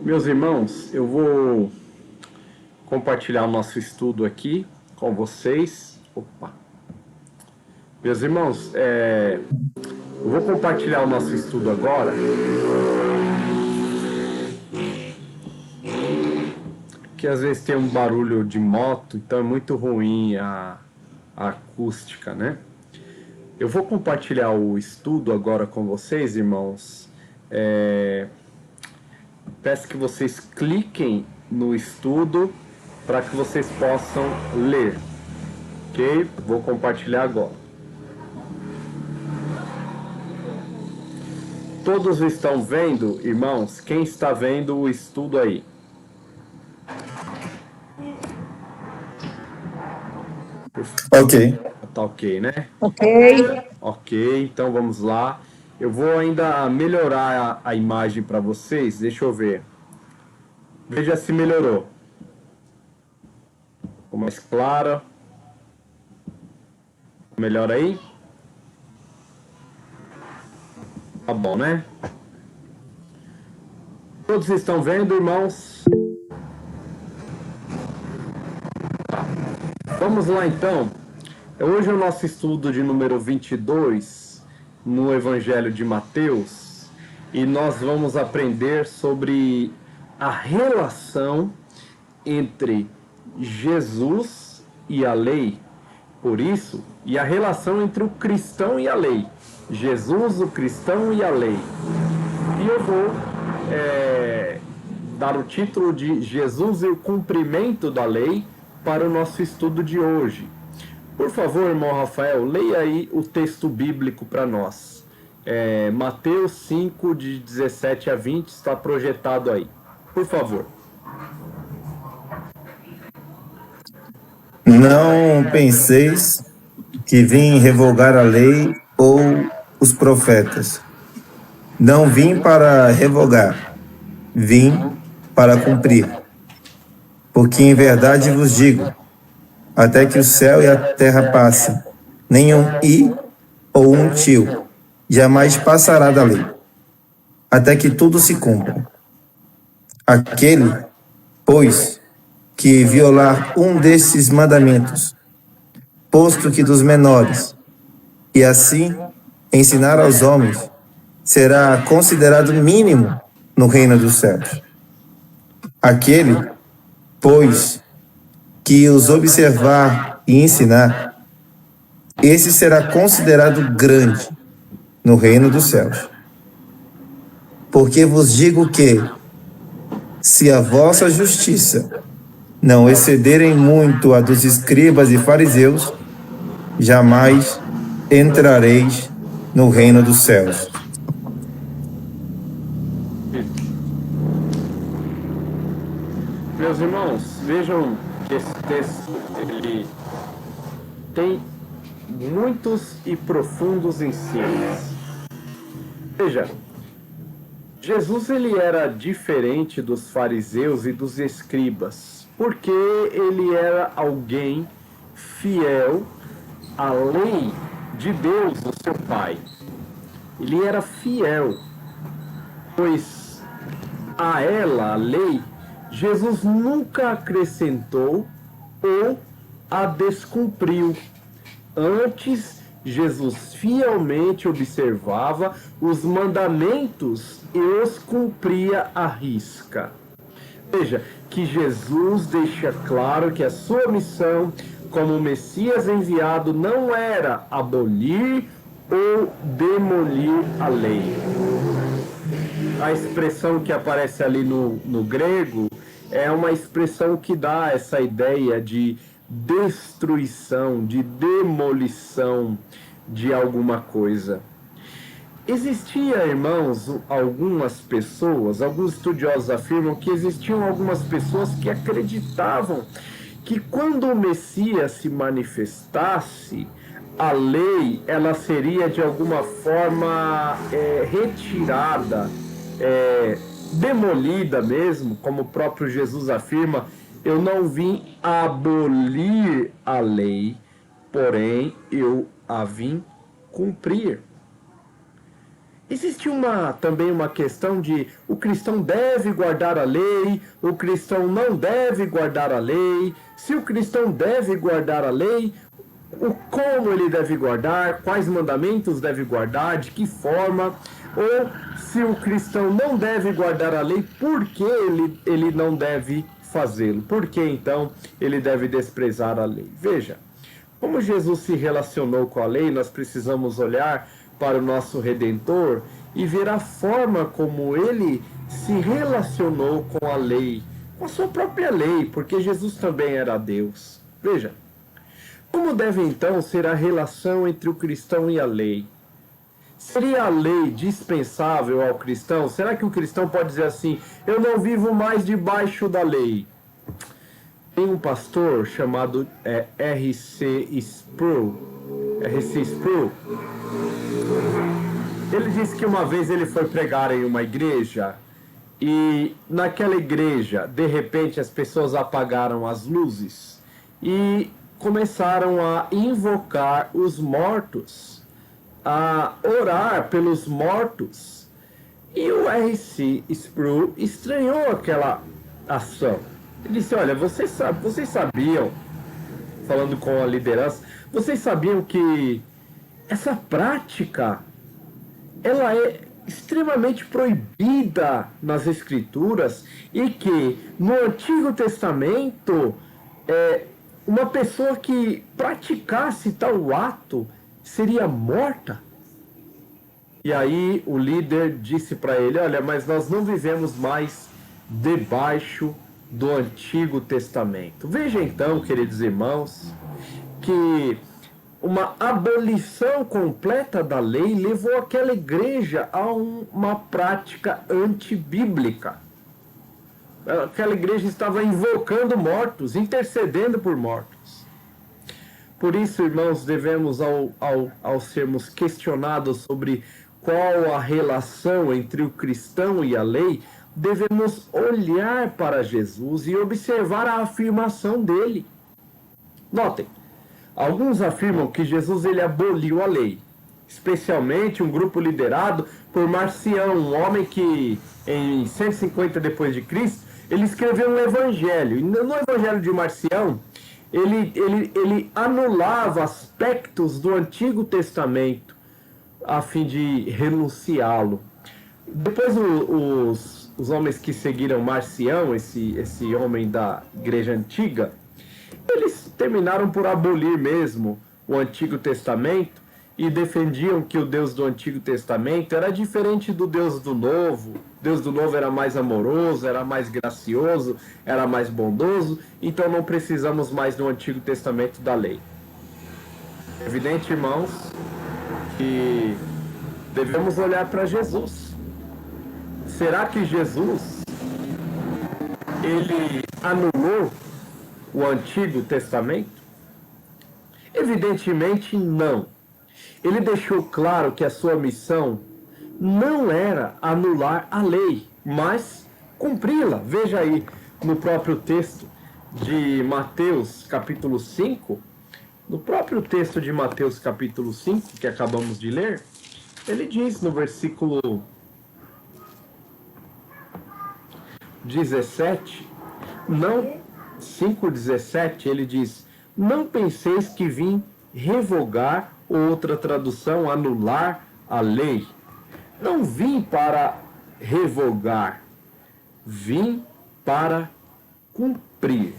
Meus irmãos, eu vou compartilhar o nosso estudo aqui com vocês. Opa! Meus irmãos, eu vou compartilhar o nosso estudo agora. Que às vezes tem um barulho de moto, então é muito ruim a acústica, né? Eu vou compartilhar o estudo agora com vocês, irmãos. Peço que vocês cliquem no estudo para que vocês possam ler. Ok? Vou compartilhar agora. Todos estão vendo, irmãos? Quem está vendo o estudo aí? Ok. Tá ok, né? Ok. Ok, então vamos lá. Eu vou ainda melhorar a imagem para vocês. Deixa eu ver. Veja se melhorou. Ficou mais clara. Melhor aí? Tá bom, né? Todos estão vendo, irmãos? Tá. Vamos lá, então. Hoje é o nosso estudo de número 22 no Evangelho de Mateus. E nós vamos aprender sobre a relação entre Jesus e a lei. Por isso, e a relação entre o cristão e a lei. Jesus, o cristão e a lei. E eu vou dar o título de Jesus e o cumprimento da lei para o nosso estudo de hoje. Por favor, irmão Rafael, leia aí o texto bíblico para nós. Mateus 5, de 17 a 20, está projetado aí. Por favor. Não penseis que vim revogar a lei ou os profetas. Não vim para revogar, vim para cumprir. Porque em verdade vos digo, até que o céu e a terra passem, nenhum i ou um tio jamais passará da lei, até que tudo se cumpra. Aquele, pois, que violar um desses mandamentos, posto que dos menores, e assim ensinar aos homens, será considerado mínimo no reino dos céus. Aquele, pois, que os observar e ensinar, esse será considerado grande no reino dos céus. Porque vos digo que, se a vossa justiça não excederem muito a dos escribas e fariseus, jamais entrareis no reino dos céus. Meus irmãos, vejam que esse texto ele tem muitos e profundos ensinos. Veja, Jesus ele era diferente dos fariseus e dos escribas, porque ele era alguém fiel à lei de Deus, o seu Pai. Ele era fiel, pois a ela, a lei, Jesus nunca acrescentou ou a descumpriu. Antes, Jesus fielmente observava os mandamentos e os cumpria à risca. Veja que Jesus deixa claro que a sua missão como Messias enviado não era abolir ou demolir a lei. A expressão que aparece ali no grego é uma expressão que dá essa ideia de destruição, de demolição de alguma coisa. Existia, irmãos, algumas pessoas, alguns estudiosos afirmam que existiam algumas pessoas que acreditavam que quando o Messias se manifestasse, a lei ela seria de alguma forma retirada, demolida mesmo, como o próprio Jesus afirma, eu não vim abolir a lei, porém eu a vim cumprir. Existe também uma questão de o cristão deve guardar a lei, o cristão não deve guardar a lei. Se o cristão deve guardar a lei, como ele deve guardar, quais mandamentos deve guardar, de que forma, ou se o cristão não deve guardar a lei, por que ele não deve fazê-lo? Por que então ele deve desprezar a lei? Veja, como Jesus se relacionou com a lei, nós precisamos olhar para o nosso Redentor e ver a forma como ele se relacionou com a lei, com a sua própria lei, porque Jesus também era Deus. Veja, como deve então ser a relação entre o cristão e a lei? Seria a lei dispensável ao cristão? Será que o cristão pode dizer assim, eu não vivo mais debaixo da lei? Tem um pastor chamado R.C. Sproul. Ele disse que uma vez ele foi pregar em uma igreja e naquela igreja, de repente, as pessoas apagaram as luzes e começaram a invocar os mortos, a orar pelos mortos. E o R.C. Sproul estranhou aquela ação. Ele disse, olha, vocês sabiam, falando com a liderança, vocês sabiam que essa prática, ela é extremamente proibida nas Escrituras e que no Antigo Testamento, uma pessoa que praticasse tal ato seria morta? E aí o líder disse para ele, olha, mas nós não vivemos mais debaixo do Antigo Testamento. Veja então, queridos irmãos, que uma abolição completa da lei levou aquela igreja a uma prática antibíblica. Aquela igreja estava invocando mortos, intercedendo por mortos. Por isso, irmãos, devemos, ao sermos questionados sobre qual a relação entre o cristão e a lei, devemos olhar para Jesus e observar a afirmação dele. Notem, alguns afirmam que Jesus ele aboliu a lei, especialmente um grupo liderado por Marcião, um homem que em 150 depois de Cristo, ele escreveu um evangelho. E no evangelho de Marcião, ele anulava aspectos do Antigo Testamento a fim de renunciá-lo. Depois os homens que seguiram Marcião, esse homem da igreja antiga, eles terminaram por abolir mesmo o Antigo Testamento e defendiam que o Deus do Antigo Testamento era diferente do Deus do Novo. O Deus do Novo era mais amoroso, era mais gracioso, era mais bondoso, então não precisamos mais do Antigo Testamento da lei. É evidente, irmãos, que devemos olhar para Jesus. Será que Jesus, ele anulou o Antigo Testamento? Evidentemente não. Ele deixou claro que a sua missão não era anular a lei, mas cumpri-la. Veja aí no próprio texto de Mateus capítulo 5, no próprio texto de Mateus capítulo 5, que acabamos de ler, ele diz no versículo 17, 5:17, ele diz, não penseis que vim revogar, ou outra tradução, anular a lei. Não vim para revogar, vim para cumprir.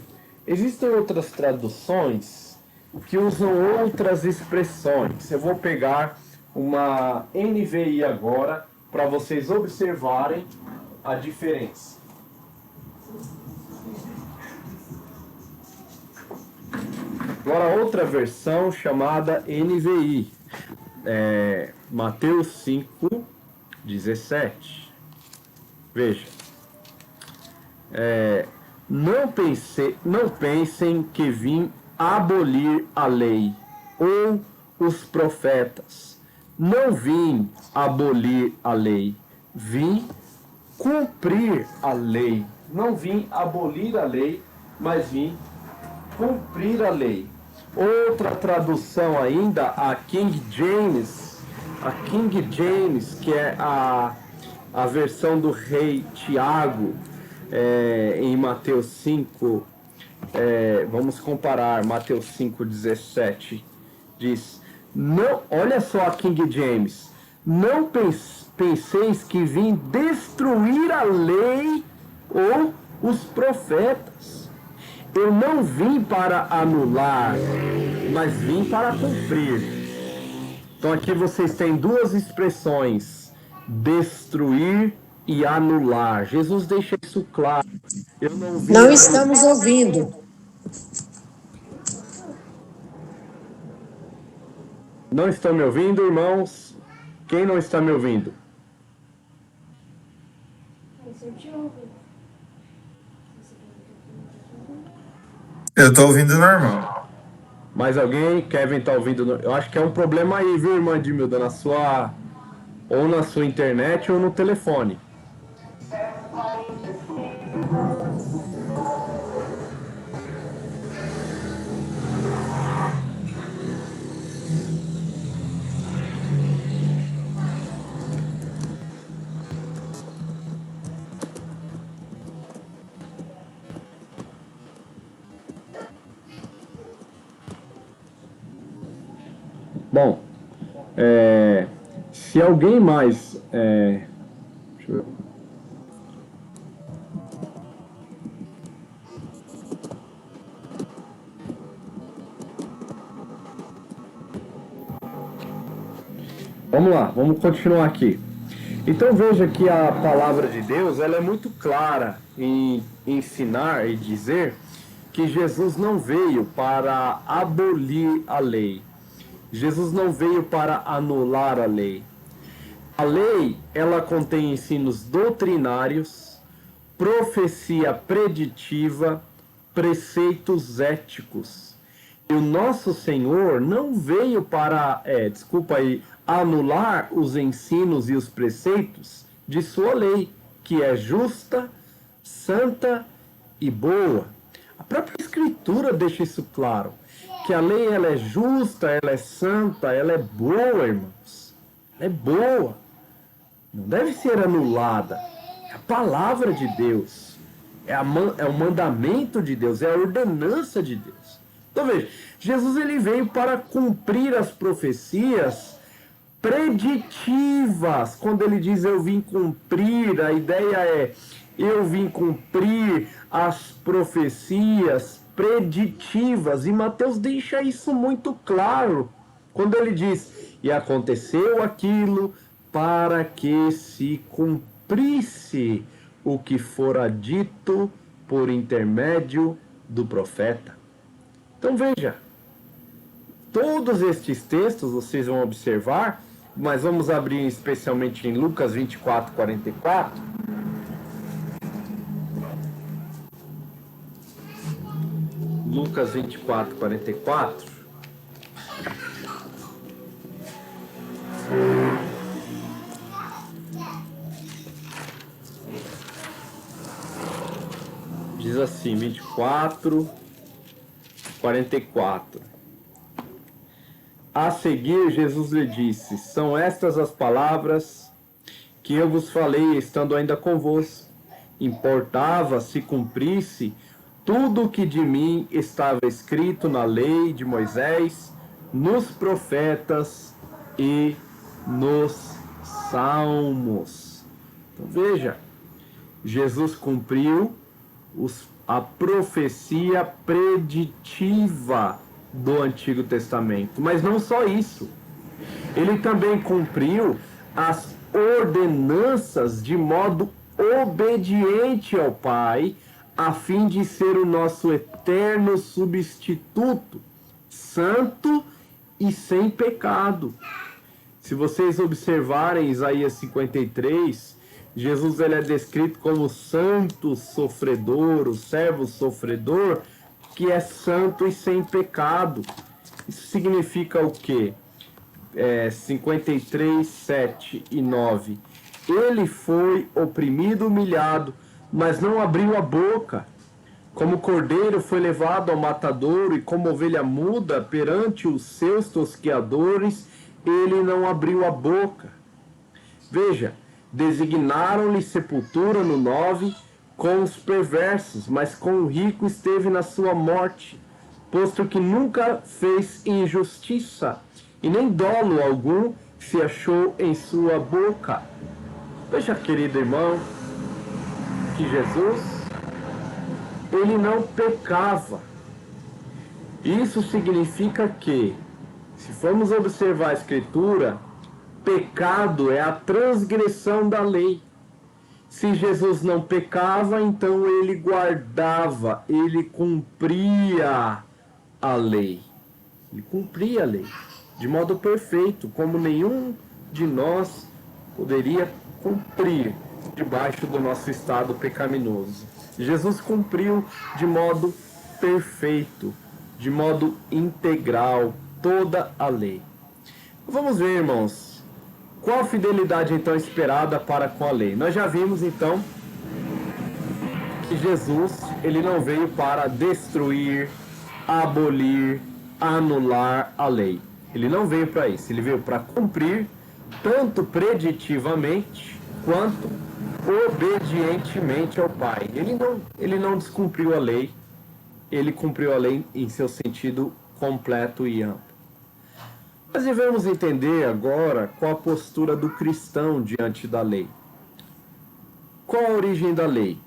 Existem outras traduções que usam outras expressões. Eu vou pegar uma NVI agora para vocês observarem a diferença. Agora outra versão chamada NVI, Mateus 5:17. Veja, não pensem que vim abolir a lei ou os profetas. Não vim abolir a lei, vim cumprir a lei. Não vim abolir a lei, mas vim cumprir a lei. Outra tradução ainda, a King James, a King James, que é a versão do rei Tiago, em Mateus 5, vamos comparar, Mateus 5,17, diz, não, olha só a King James, não penseis que vim destruir a lei ou os profetas. Eu não vim para anular, mas vim para cumprir. Então aqui vocês têm duas expressões, destruir e anular. Jesus deixa isso claro. Eu não vim Não estamos ouvindo. Não estão me ouvindo, irmãos? Quem não está me ouvindo? Eu tô ouvindo normal. Mais alguém? Kevin tá ouvindo? Eu acho que é um problema aí, viu, irmã Edmilda? Ou na sua internet ou no telefone. Bom, se alguém mais... deixa eu ver. Vamos lá, vamos continuar aqui. Então veja que a palavra de Deus ela é muito clara em ensinar e dizer que Jesus não veio para abolir a lei. Jesus não veio para anular a lei. A lei, ela contém ensinos doutrinários, profecia preditiva, preceitos éticos. E o nosso Senhor não veio para, anular os ensinos e os preceitos de sua lei, que é justa, santa e boa. A própria Escritura deixa isso claro, que a lei ela é justa, ela é santa, ela é boa, irmãos. Ela é boa. Não deve ser anulada. É a palavra de Deus. É o mandamento de Deus, é a ordenança de Deus. Então veja, Jesus ele veio para cumprir as profecias preditivas. Quando ele diz eu vim cumprir, a ideia é eu vim cumprir as profecias preditivas. E Mateus deixa isso muito claro. Quando ele diz, e aconteceu aquilo para que se cumprisse o que fora dito por intermédio do profeta. Então veja, todos estes textos vocês vão observar, mas vamos abrir especialmente em Lucas 24, 44. Lucas 24, 44. Diz assim, 24, 44. A seguir, Jesus lhe disse, são estas as palavras que eu vos falei, estando ainda convosco. Importava se cumprisse tudo o que de mim estava escrito na lei de Moisés, nos profetas e nos salmos. Então veja, Jesus cumpriu a profecia preditiva do Antigo Testamento. Mas não só isso. Ele também cumpriu as ordenanças de modo obediente ao Pai, a fim de ser o nosso eterno substituto, santo e sem pecado. Se vocês observarem Isaías 53, Jesus ele é descrito como santo sofredor, o servo sofredor, que é santo e sem pecado. Isso significa o quê? 53, 7 e 9. Ele foi oprimido, humilhado, mas não abriu a boca. Como cordeiro foi levado ao matadouro, e como ovelha muda perante os seus tosqueadores, ele não abriu a boca. Veja, designaram-lhe sepultura no 9 com os perversos, mas com o rico esteve na sua morte, posto que nunca fez injustiça, e nem dolo algum se achou em sua boca. Veja, querido irmão, que Jesus, ele não pecava. Isso significa que, se formos observar a Escritura, pecado é a transgressão da lei. Se Jesus não pecava, então ele guardava, ele cumpria a lei. Ele cumpria a lei de modo perfeito, como nenhum de nós poderia cumprir debaixo do nosso estado pecaminoso. Jesus cumpriu de modo perfeito, de modo integral, toda a lei. Vamos ver, irmãos, qual a fidelidade então esperada para com a lei. Nós já vimos então que Jesus, ele não veio para destruir, abolir, anular a lei. Ele não veio para isso, ele veio para cumprir tanto preditivamente quanto obedientemente ao Pai. Ele não descumpriu a lei, ele cumpriu a lei em seu sentido completo e amplo. Nós devemos entender agora qual a postura do cristão diante da lei. Qual a origem da lei?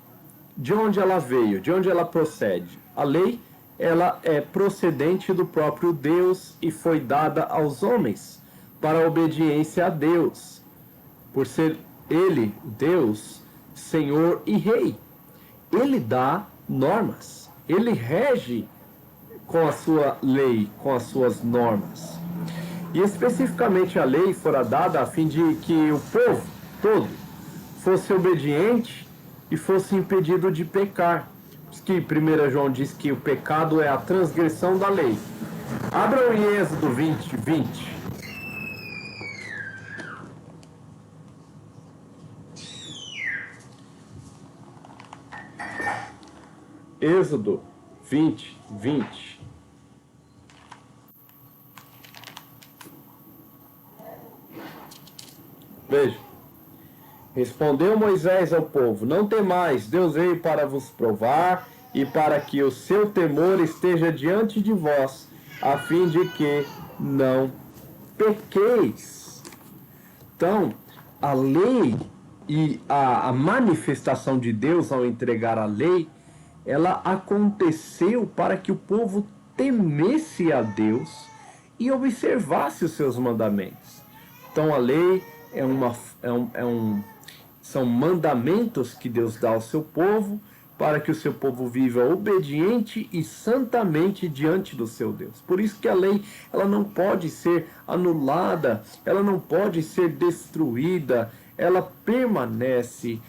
De onde ela veio? De onde ela procede? A lei, ela é procedente do próprio Deus e foi dada aos homens para a obediência a Deus, por ser Ele, Deus, Senhor e Rei. Ele dá normas, Ele rege com a sua lei, com as suas normas. E especificamente a lei fora dada a fim de que o povo todo fosse obediente e fosse impedido de pecar. Que 1 João diz que o pecado é a transgressão da lei. Abram em Êxodo 20. Êxodo 20. Veja. Respondeu Moisés ao povo: não temais, Deus veio para vos provar e para que o seu temor esteja diante de vós, a fim de que não pequeis. Então, a lei e a manifestação de Deus ao entregar a lei, ela aconteceu para que o povo temesse a Deus e observasse os seus mandamentos. Então, a lei são mandamentos que Deus dá ao seu povo para que o seu povo viva obediente e santamente diante do seu Deus. Por isso que a lei, ela não pode ser anulada, ela não pode ser destruída, ela permanece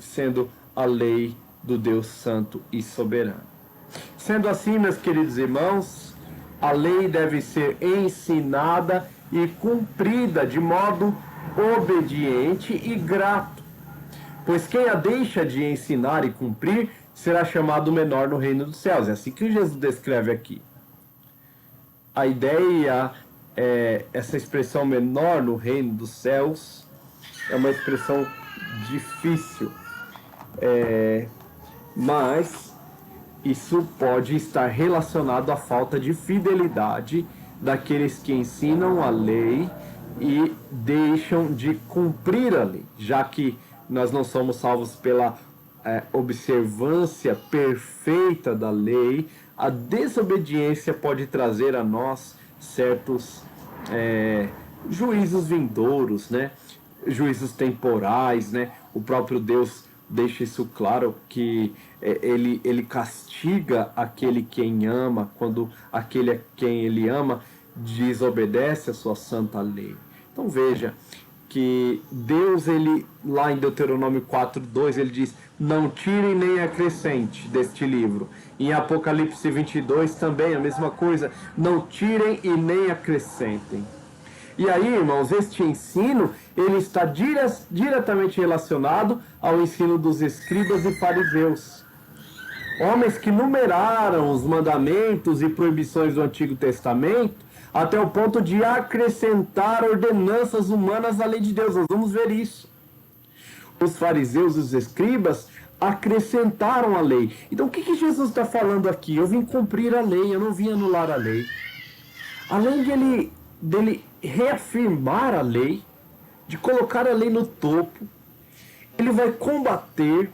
sendo a lei do Deus Santo e Soberano. Sendo assim, meus queridos irmãos, a lei deve ser ensinada e cumprida de modo obediente e grato, pois quem a deixa de ensinar e cumprir será chamado menor no reino dos céus. É assim que Jesus descreve aqui. A ideia essa expressão menor no reino dos céus é uma expressão difícil, mas isso pode estar relacionado à falta de fidelidade daqueles que ensinam a lei e deixam de cumprir a lei, já que nós não somos salvos pela observância perfeita da lei. A desobediência pode trazer a nós certos juízos vindouros, né? Juízos temporais, né? O próprio Deus deixa isso claro, que ele castiga aquele quem ama, quando aquele a quem ele ama desobedece a sua santa lei. Então veja que Deus, ele lá em Deuteronômio 4:2, ele diz: não tirem nem acrescente deste livro. Em Apocalipse 22 também a mesma coisa: não tirem e nem acrescentem. E aí, irmãos, este ensino, ele está diretamente relacionado ao ensino dos escribas e fariseus. Homens que numeraram os mandamentos e proibições do Antigo Testamento até o ponto de acrescentar ordenanças humanas à lei de Deus. Nós vamos ver isso. Os fariseus e os escribas acrescentaram a lei. Então o que Jesus está falando aqui? Eu vim cumprir a lei, eu não vim anular a lei. Além dele reafirmar a lei, de colocar a lei no topo, ele vai combater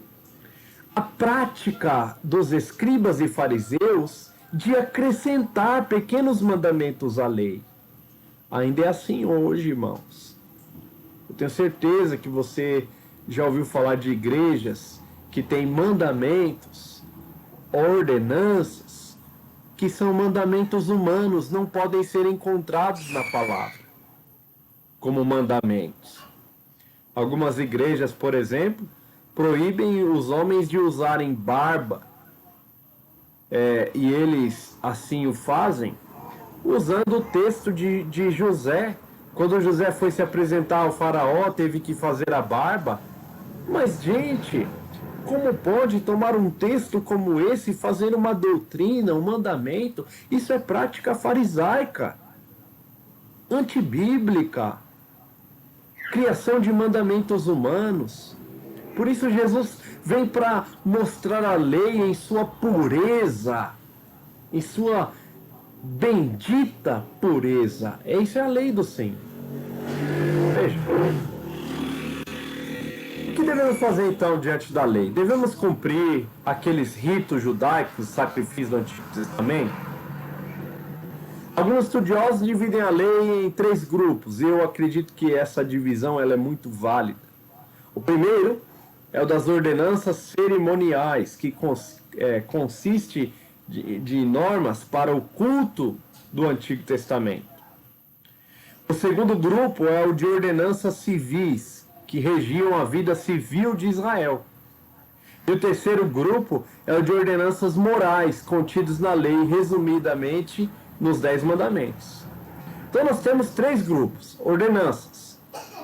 a prática dos escribas e fariseus de acrescentar pequenos mandamentos à lei. Ainda é assim hoje, irmãos. Eu tenho certeza que você já ouviu falar de igrejas que têm mandamentos, ordenanças, que são mandamentos humanos, não podem ser encontrados na palavra como mandamentos. Algumas igrejas, por exemplo, proíbem os homens de usarem barba, e eles assim o fazem, usando o texto de José. Quando José foi se apresentar ao faraó, teve que fazer a barba. Mas, gente, como pode tomar um texto como esse e fazer uma doutrina, um mandamento? Isso é prática farisaica, antibíblica, criação de mandamentos humanos. Por isso Jesus vem para mostrar a lei em sua pureza, em sua bendita pureza. Essa é a lei do Senhor. Veja. O que devemos fazer então diante da lei? Devemos cumprir aqueles ritos judaicos, sacrifícios do Antigo Testamento? Alguns estudiosos dividem a lei em 3 grupos, e eu acredito que essa divisão ela é muito válida. O primeiro é o das ordenanças cerimoniais, que consiste de normas para o culto do Antigo Testamento. O segundo grupo é o de ordenanças civis, que regiam a vida civil de Israel. E o terceiro grupo é o de ordenanças morais, contidos na lei, resumidamente, nos 10 mandamentos. Então nós temos 3 grupos: ordenanças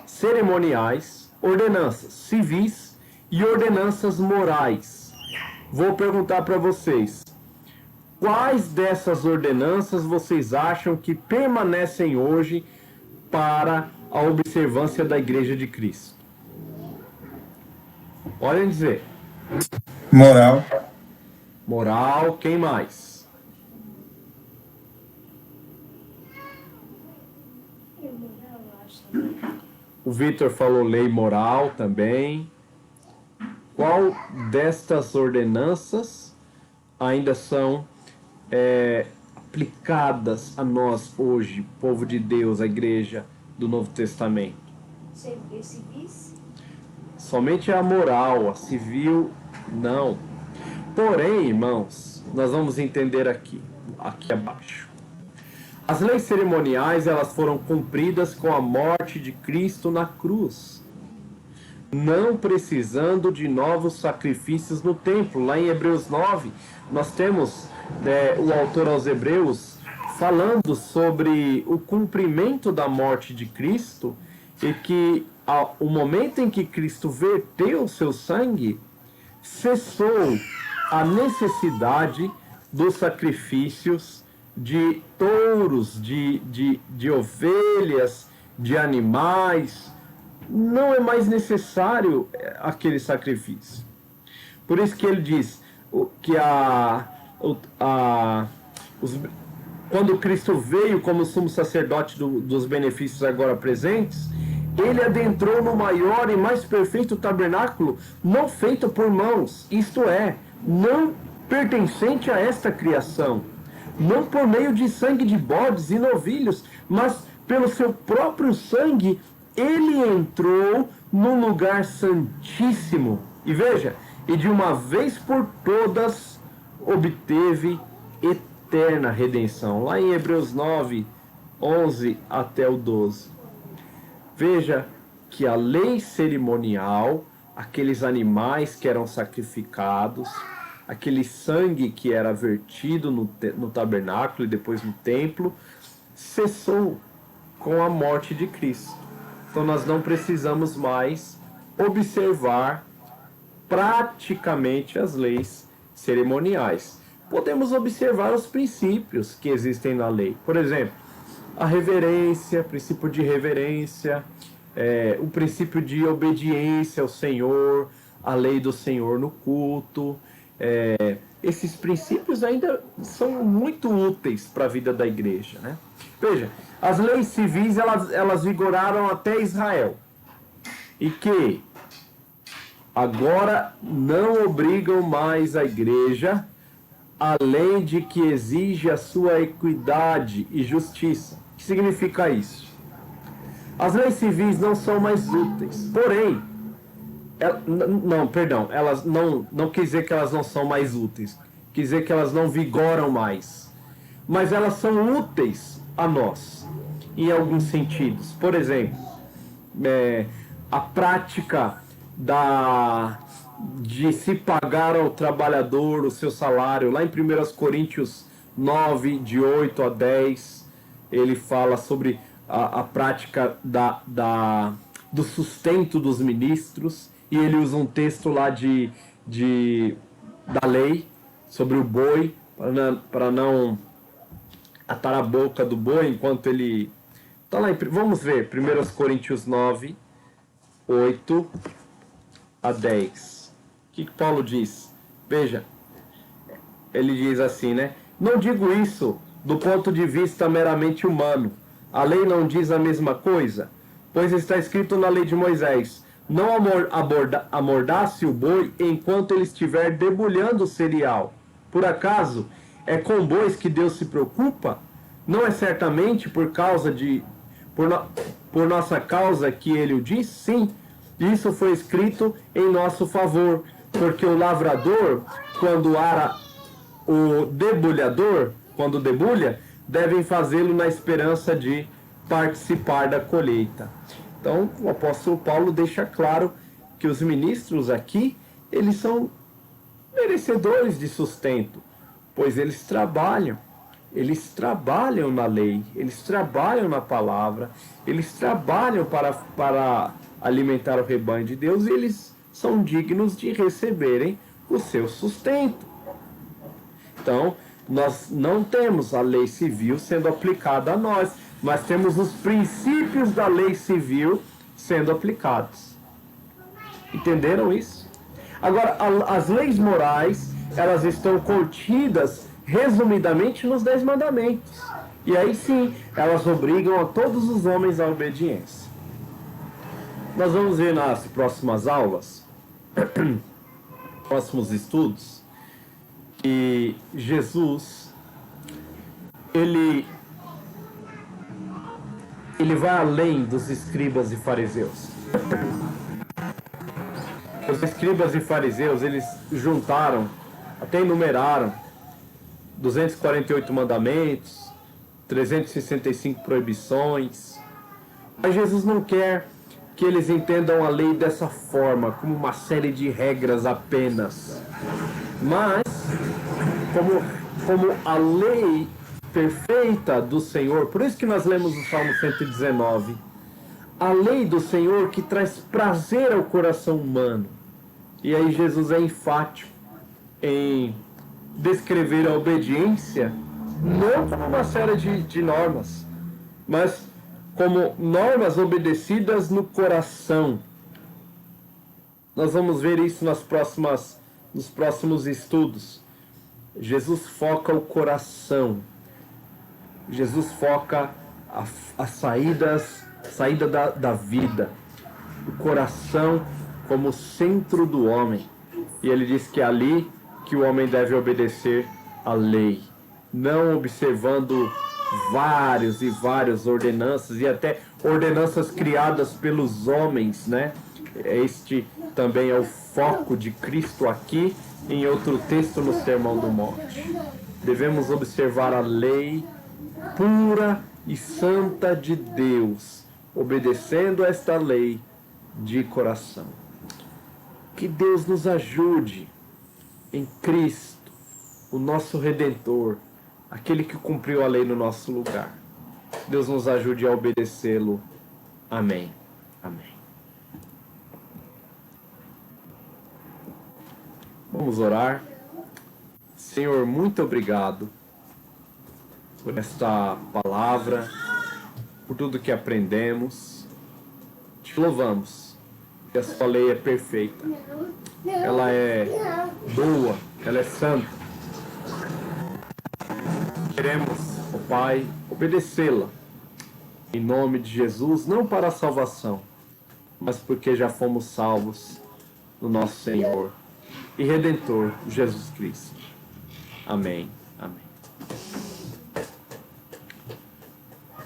cerimoniais, ordenanças civis e ordenanças morais. Vou perguntar para vocês, quais dessas ordenanças vocês acham que permanecem hoje para a observância da Igreja de Cristo? Podem dizer. Moral. Moral, quem mais? O Vitor falou lei moral também. Qual destas ordenanças ainda são aplicadas a nós hoje, povo de Deus, a igreja do Novo Testamento? Civis? Somente a moral, a civil, não. Porém, irmãos, nós vamos entender aqui abaixo. As leis cerimoniais, elas foram cumpridas com a morte de Cristo na cruz, não precisando de novos sacrifícios no templo. Lá em Hebreus 9, nós temos o autor aos Hebreus falando sobre o cumprimento da morte de Cristo, e que o momento em que Cristo verteu o seu sangue, cessou a necessidade dos sacrifícios de touros, de ovelhas, de animais. Não é mais necessário aquele sacrifício. Por isso que ele diz que quando Cristo veio como sumo sacerdote dos benefícios agora presentes, ele adentrou no maior e mais perfeito tabernáculo, não feito por mãos, isto é, não pertencente a esta criação, não por meio de sangue de bodes e novilhos, mas pelo seu próprio sangue, ele entrou no lugar santíssimo. E veja, e de uma vez por todas obteve eterna redenção. Lá em Hebreus 9, 11 até o 12. Veja que a lei cerimonial, aqueles animais que eram sacrificados, aquele sangue que era vertido no tabernáculo e depois no templo, cessou com a morte de Cristo. Então nós não precisamos mais observar praticamente as leis cerimoniais. Podemos observar os princípios que existem na lei. Por exemplo, a reverência, princípio de reverência, o princípio de obediência ao Senhor, a lei do Senhor no culto. Esses princípios ainda são muito úteis para a vida da igreja, né? Veja, as leis civis elas vigoraram até Israel e que agora não obrigam mais a igreja, além de que exige a sua equidade e justiça. O que significa isso? As leis civis não são mais úteis, porém, elas não quer dizer que elas não são mais úteis, quer dizer que elas não vigoram mais, mas elas são úteis a nós, em alguns sentidos. Por exemplo, a prática de se pagar ao trabalhador o seu salário, lá em 1 Coríntios 9, de 8 a 10, ele fala sobre a prática do sustento dos ministros, e ele usa um texto lá da lei sobre o boi, para não atar a boca do boi enquanto ele... Tá lá, vamos ver, 1 Coríntios 9, 8 a 10. O que Paulo diz? Veja, ele diz assim, né? Não digo isso do ponto de vista meramente humano. A lei não diz a mesma coisa, pois está escrito na lei de Moisés: não amordace o boi enquanto ele estiver debulhando o cereal. Por acaso é com bois que Deus se preocupa? Não é certamente por nossa causa que ele o diz? Sim, isso foi escrito em nosso favor, porque o lavrador, quando ara o debulhador, quando debulha, devem fazê-lo na esperança de participar da colheita. Então, o apóstolo Paulo deixa claro que os ministros aqui, eles são merecedores de sustento, pois eles trabalham na lei, eles trabalham na palavra, eles trabalham para alimentar o rebanho de Deus, e eles são dignos de receberem o seu sustento. Então, nós não temos a lei civil sendo aplicada a nós, mas temos os princípios da lei civil sendo aplicados. Entenderam isso? Agora, as leis morais, elas estão contidas resumidamente nos 10 mandamentos. E aí sim, elas obrigam a todos os homens à obediência. Nós vamos ver nas próximas aulas, próximos estudos, que Jesus, ele vai além dos escribas e fariseus. Os escribas e fariseus, eles juntaram, até enumeraram, 248 mandamentos, 365 proibições. Mas Jesus não quer que eles entendam a lei dessa forma, como uma série de regras apenas, mas como a lei perfeita do Senhor. Por isso que nós lemos o Salmo 119. A lei do Senhor que traz prazer ao coração humano. E aí Jesus é enfático em descrever a obediência não como uma série de normas, mas como normas obedecidas no coração. Nós vamos ver isso nos próximos estudos. Jesus foca o coração. Jesus foca a saída da vida. O coração como centro do homem. E ele diz que é ali que o homem deve obedecer à lei. Não observando várias ordenanças, e até ordenanças criadas pelos homens, né? Este também é o foco de Cristo aqui, em outro texto no Sermão do Monte. Devemos observar a lei pura e santa de Deus, obedecendo a esta lei de coração. Que Deus nos ajude em Cristo, o nosso Redentor, aquele que cumpriu a lei no nosso lugar. Deus nos ajude a obedecê-lo. Amém. Amém. Vamos orar. Senhor, muito obrigado por esta palavra, por tudo que aprendemos. Te louvamos, que a sua lei é perfeita. Ela é boa, ela é santa. Queremos, ó Pai, obedecê-la. Em nome de Jesus, não para a salvação, mas porque já fomos salvos no nosso Senhor e Redentor, Jesus Cristo. Amém. Amém.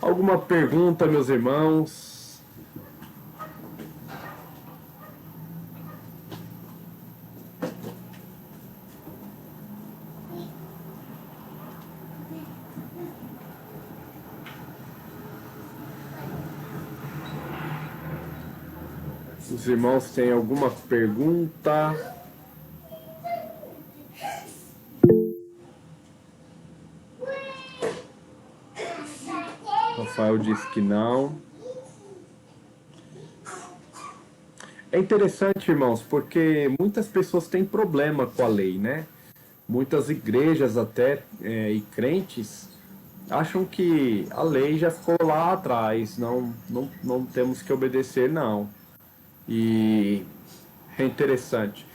Alguma pergunta, meus irmãos? Os irmãos têm alguma pergunta? Rafael disse que não. É interessante, irmãos, porque muitas pessoas têm problema com a lei, né? Muitas igrejas até e crentes acham que a lei já ficou lá atrás, não temos que obedecer, não. E é interessante.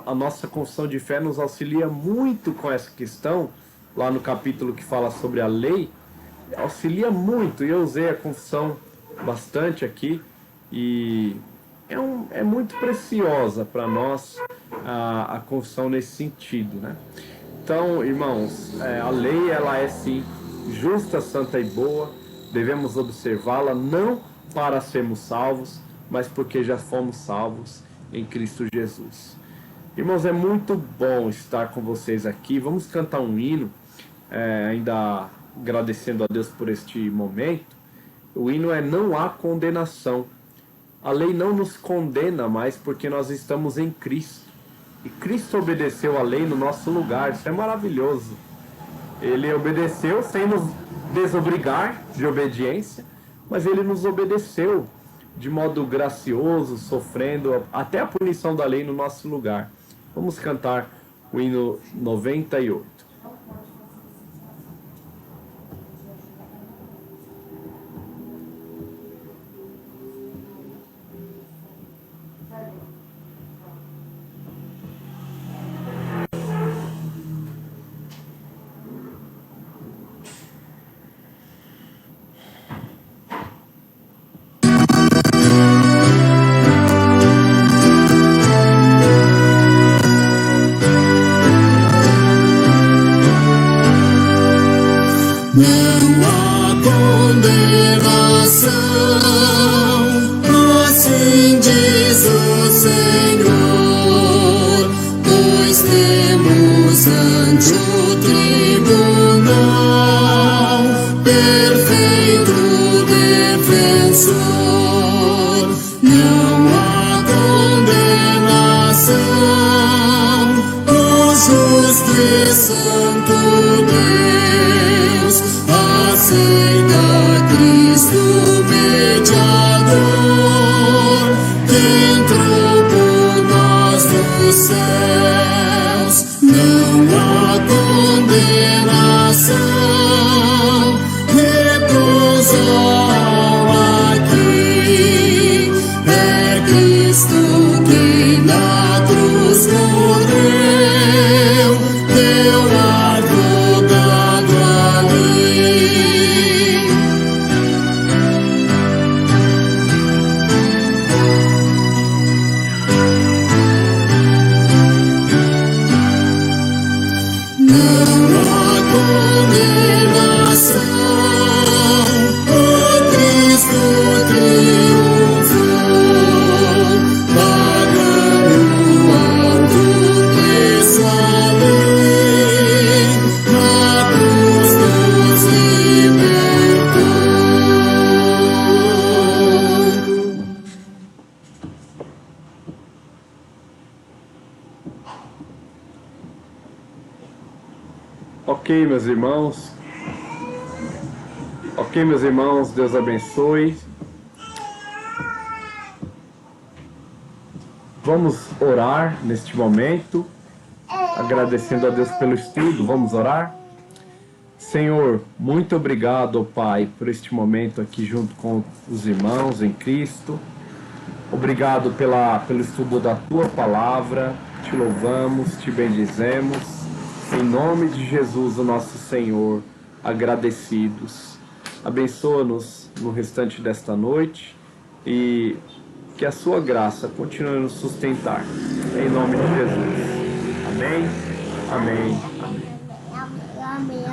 A nossa confissão de fé nos auxilia muito com essa questão, lá no capítulo que fala sobre a lei, auxilia muito, e eu usei a confissão bastante aqui, e é muito preciosa para nós a confissão nesse sentido, né? Então, irmãos, a lei ela é sim justa, santa e boa, devemos observá-la não para sermos salvos, mas porque já fomos salvos em Cristo Jesus. Irmãos, é muito bom estar com vocês aqui. Vamos cantar um hino, ainda agradecendo a Deus por este momento. O hino é Não Há Condenação. A lei não nos condena mais porque nós estamos em Cristo. E Cristo obedeceu a lei no nosso lugar. Isso é maravilhoso. Ele obedeceu sem nos desobrigar de obediência, mas ele nos obedeceu de modo gracioso, sofrendo até a punição da lei no nosso lugar. Vamos cantar o hino 98. Ok, meus irmãos. Ok, meus irmãos, Deus abençoe. Vamos orar neste momento, agradecendo a Deus pelo estudo. Vamos orar? Senhor, muito obrigado, ó Pai, por este momento aqui junto com os irmãos em Cristo. Obrigado pelo estudo da Tua Palavra. Te louvamos, te bendizemos. Em nome de Jesus, o nosso Senhor, agradecidos. Abençoa-nos no restante desta noite e que a Sua graça continue a nos sustentar. Em nome de Jesus. Amém, amém, amém. Amém.